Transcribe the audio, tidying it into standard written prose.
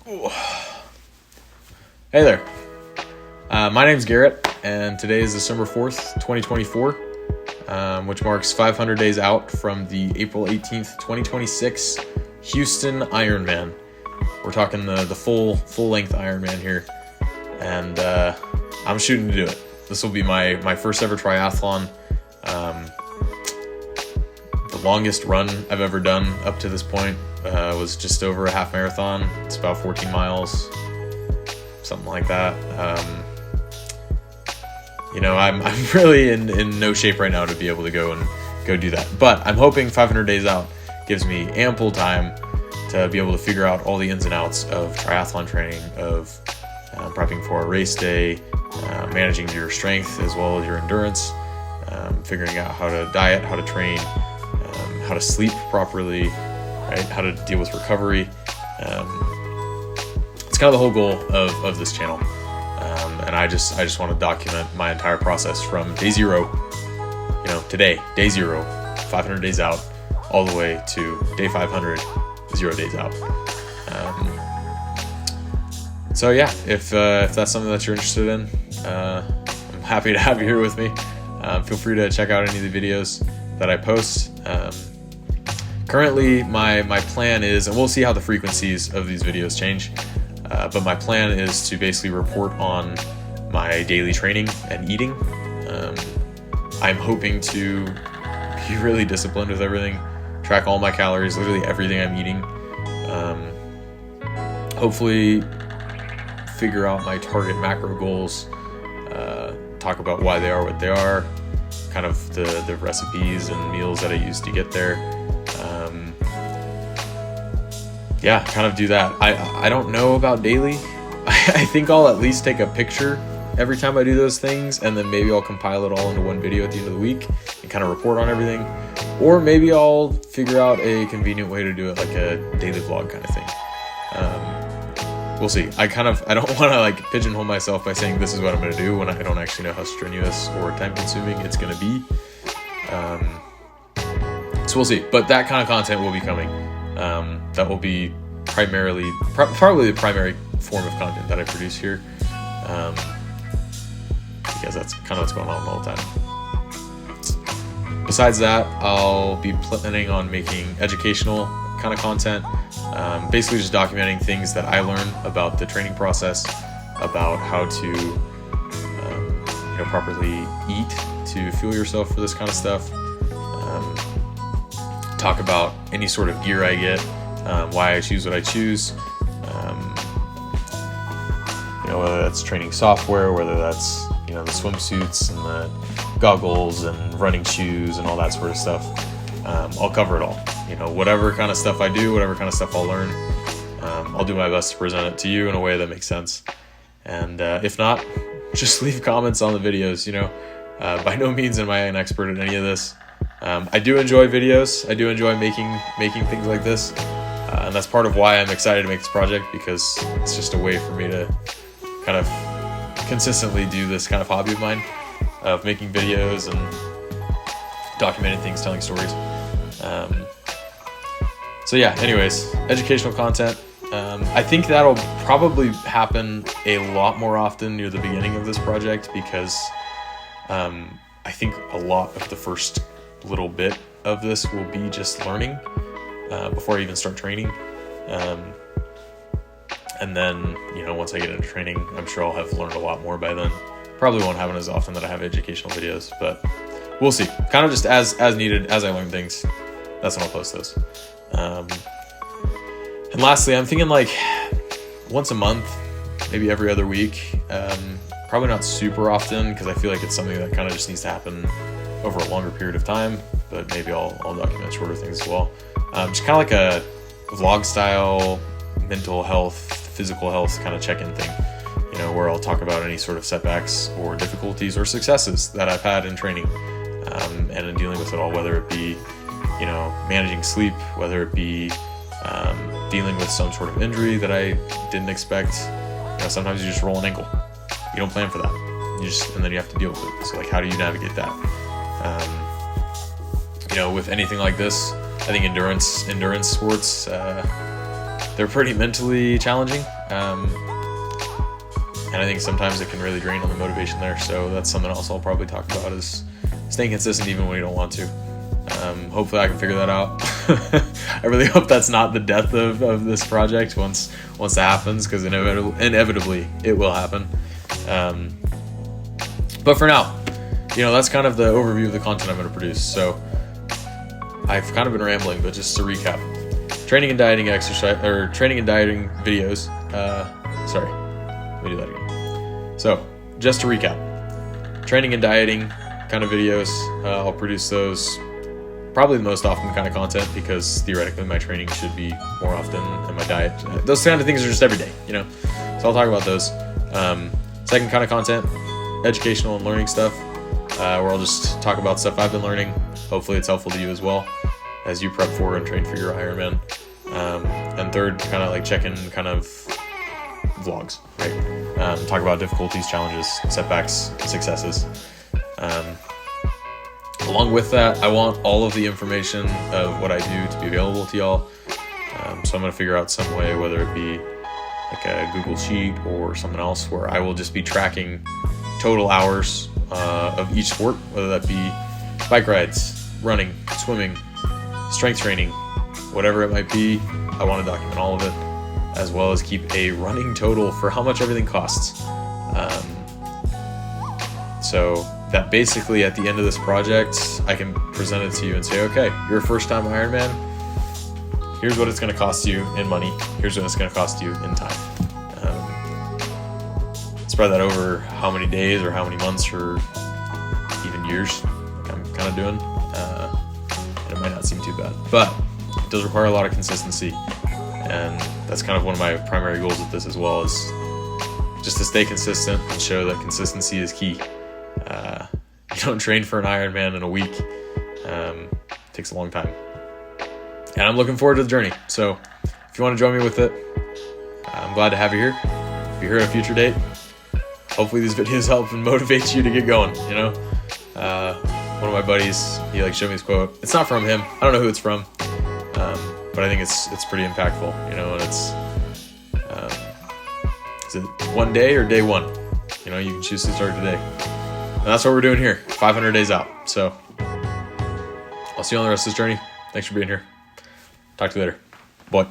Hey there. My name's Garrett, and today is December 4th, 2024, which marks 500 days out from the April 18th, 2026 Houston Ironman. We're talking the full-length Ironman here, and I'm shooting to do it. This will be my first ever triathlon. The longest run I've ever done up to this point was just over a half marathon. It's about 14 miles, something like that. I'm really in no shape right now to be able to go do that. But I'm hoping 500 days out gives me ample time to be able to figure out all the ins and outs of triathlon training, of prepping for a race day, managing your strength as well as your endurance, figuring out how to diet, how to train, how to sleep properly, right? How to deal with recovery. It's kind of the whole goal of this channel. And I just want to document my entire process from day zero, today, day zero, 500 days out, all the way to day 500, 0 days out. So yeah, if that's something that you're interested in, I'm happy to have you here with me. Feel free to check out any of the videos that I post. Currently, my plan is, and we'll see how the frequencies of these videos change, but my plan is to basically report on my daily training and eating. I'm hoping to be really disciplined with everything, track all my calories, literally everything I'm eating. Hopefully figure out my target macro goals, talk about why they are what they are, kind of the recipes and meals that I use to get there. Kind of do that. I don't know about daily. I think I'll at least take a picture every time I do those things, and then maybe I'll compile it all into one video at the end of the week and kind of report on everything. Or maybe I'll figure out a convenient way to do it, like a daily vlog kind of thing. We'll see. I don't want to pigeonhole myself by saying this is what I'm going to do when I don't actually know how strenuous or time consuming it's going to be. So we'll see. But that kind of content will be coming. That will be probably the primary form of content that I produce here. Because that's kind of what's going on all the time. Besides that, I'll be planning on making educational kind of content, basically just documenting things that I learn about the training process, about how to properly eat to fuel yourself for this kind of stuff, talk about any sort of gear I get, why I choose what I choose, whether that's training software, whether that's the swimsuits and the goggles and running shoes and all that sort of stuff. I'll cover it all. Whatever kind of stuff I do, whatever kind of stuff I'll learn, I'll do my best to present it to you in a way that makes sense. And if not, just leave comments on the videos. By no means am I an expert at any of this. I do enjoy videos. I do enjoy making things like this. And that's part of why I'm excited to make this project, because it's just a way for me to kind of consistently do this kind of hobby of mine, of making videos and documenting things, telling stories. Anyways, educational content. I think that'll probably happen a lot more often near the beginning of this project, because I think a lot of the first little bit of this will be just learning before I even start training. And then, once I get into training, I'm sure I'll have learned a lot more by then. Probably won't happen as often that I have educational videos, but we'll see. Kind of just as needed, as I learn things, that's when I'll post those. And lastly, I'm thinking once a month, maybe every other week. Probably not super often, because I feel like it's something that kind of just needs to happen over a longer period of time, but maybe I'll document shorter things as well. Just kind of like a vlog style, mental health, physical health kind of check-in thing, where I'll talk about any sort of setbacks or difficulties or successes that I've had in training, and in dealing with it all, whether it be, managing sleep, whether it be dealing with some sort of injury that I didn't expect. Sometimes you just roll an ankle. You don't plan for that. And then you have to deal with it. So how do you navigate that? With anything like this, I think endurance sports, they're pretty mentally challenging. And I think sometimes it can really drain on the motivation there. So that's something else I'll probably talk about, is staying consistent even when you don't want to. Hopefully I can figure that out. I really hope that's not the death of this project once that happens, because inevitably it will happen. But for now, that's kind of the overview of the content I'm going to produce. So I've kind of been rambling, but just to recap: training and dieting videos. Sorry, let me do that again. So just to recap, training and dieting kind of videos. I'll produce those probably the most often kind of content, because theoretically my training should be more often, and my diet, those kind of things are just every day, so I'll talk about those. Second kind of content, educational and learning stuff, where I'll just talk about stuff I've been learning. Hopefully it's helpful to you as well as you prep for and train for your Ironman. And third, kind of like check-in kind of vlogs, right? Talk about difficulties, challenges, setbacks, successes. Along with that, I want all of the information of what I do to be available to y'all. So I'm going to figure out some way, whether it be like a Google Sheet or something else, where I will just be tracking total hours of each sport, whether that be bike rides, running, swimming, strength training, whatever it might be. I want to document all of it, as well as keep a running total for how much everything costs. So that basically at the end of this project, I can present it to you and say, okay, you're a first-time Ironman. Here's what it's going to cost you in money. Here's what it's going to cost you in time. Spread that over how many days or how many months or even years, like I'm kind of doing. And it might not seem too bad, but it does require a lot of consistency. And that's kind of one of my primary goals with this as well, is just to stay consistent and show that consistency is key. You don't train for an Ironman in a week. It takes a long time. And I'm looking forward to the journey. So if you want to join me with it, I'm glad to have you here. Be here at a future date. Hopefully these videos help and motivate you to get going. One of my buddies, he showed me this quote. It's not from him. I don't know who it's from. But I think it's pretty impactful, and it's, is it one day or day one? You can choose to start today. And that's what we're doing here, 500 days out. So I'll see you on the rest of this journey. Thanks for being here. Talk to you later. Bye.